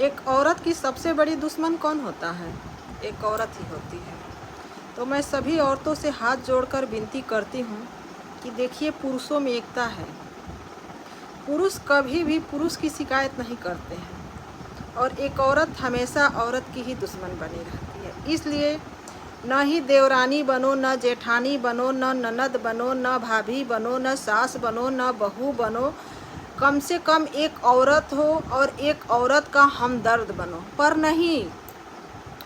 एक औरत की सबसे बड़ी दुश्मन कौन होता है? एक औरत ही होती है। तो मैं सभी औरतों से हाथ जोड़कर विनती करती हूँ कि देखिए, पुरुषों में एकता है। पुरुष कभी भी पुरुष की शिकायत नहीं करते हैं और एक औरत हमेशा औरत की ही दुश्मन बनी रहती है। इसलिए न ही देवरानी बनो, न जेठानी बनो, न ननद बनो, न भाभी बनो, न सास बनो, न बहू बनो। कम से कम एक औरत हो और एक औरत का हमदर्द बनो। पर नहीं,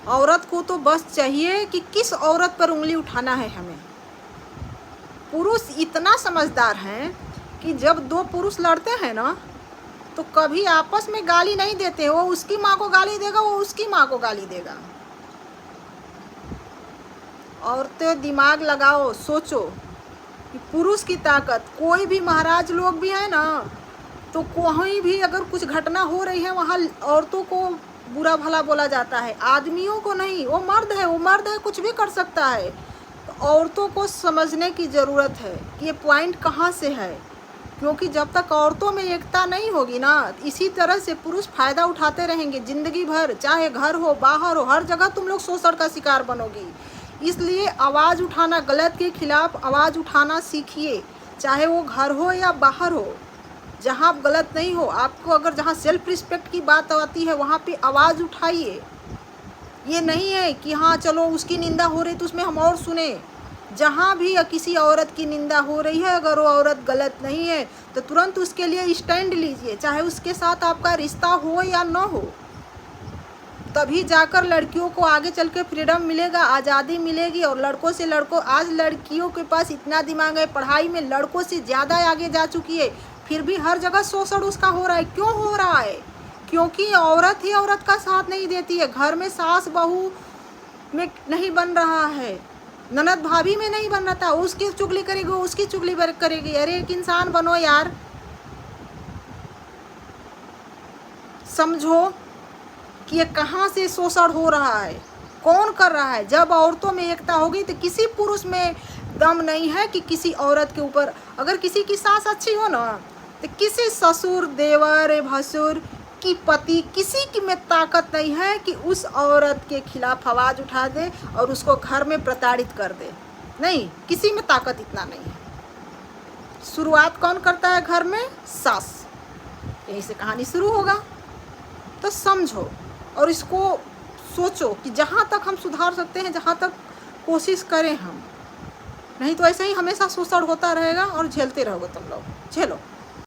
औरत को तो बस चाहिए कि किस औरत पर उंगली उठाना है हमें। पुरुष इतना समझदार हैं कि जब दो पुरुष लड़ते हैं ना, तो कभी आपस में गाली नहीं देते। वो उसकी माँ को गाली देगा, वो उसकी माँ को गाली देगा। औरतें दिमाग लगाओ, सोचो कि पुरुष की ताकत, कोई भी महाराज लोग भी है ना, तो कहीं भी अगर कुछ घटना हो रही है, वहाँ औरतों को बुरा भला बोला जाता है, आदमियों को नहीं। वो मर्द है, कुछ भी कर सकता है। तो औरतों को समझने की ज़रूरत है कि ये पॉइंट कहाँ से है, क्योंकि जब तक औरतों में एकता नहीं होगी ना, इसी तरह से पुरुष फ़ायदा उठाते रहेंगे ज़िंदगी भर। चाहे घर हो, बाहर हो, हर जगह तुम लोग शोषण का शिकार बनोगी। इसलिए आवाज़ उठाना, गलत के खिलाफ आवाज़ उठाना सीखिए, चाहे वो घर हो या बाहर हो। जहाँ आप गलत नहीं हो, आपको अगर जहाँ सेल्फ रिस्पेक्ट की बात आती है, वहाँ पे आवाज़ उठाइए। ये नहीं है कि हाँ चलो उसकी निंदा हो रही तो उसमें हम और सुने। जहाँ भी किसी औरत की निंदा हो रही है, अगर वो औरत गलत नहीं है तो तुरंत उसके लिए स्टैंड लीजिए, चाहे उसके साथ आपका रिश्ता हो या न हो। तभी जाकर लड़कियों को आगे चल के फ्रीडम मिलेगा, आज़ादी मिलेगी। और लड़कों से लड़कों, आज लड़कियों के पास इतना दिमाग है, पढ़ाई में लड़कों से ज़्यादा आगे जा चुकी है, फिर भी हर जगह शोषण उसका हो रहा है। क्यों हो रहा है? क्योंकि औरत ही औरत का साथ नहीं देती है। घर में सास बहू में नहीं बन रहा है, ननद भाभी में नहीं बन रहा था। उसकी चुगली करेगी, उसकी चुगली करेगी। अरे एक इंसान बनो यार, समझो कि ये कहाँ से शोषण हो रहा है, कौन कर रहा है। जब औरतों में एकता होगी तो किसी पुरुष में दम नहीं है कि किसी औरत के ऊपर, अगर किसी की सास अच्छी हो ना, तो किसी ससुर, देवर, भसुर की पति, किसी की में ताकत नहीं है कि उस औरत के खिलाफ आवाज़ उठा दे और उसको घर में प्रताड़ित कर दे। नहीं, किसी में ताकत इतना नहीं है। शुरुआत कौन करता है घर में? सास। यहीं से कहानी शुरू होगा। तो समझो और इसको सोचो कि जहाँ तक हम सुधार सकते हैं, जहाँ तक कोशिश करें हम। नहीं तो ऐसे ही हमेशा शोषण होता रहेगा और झेलते रहोगे तुम लोग। झेलो।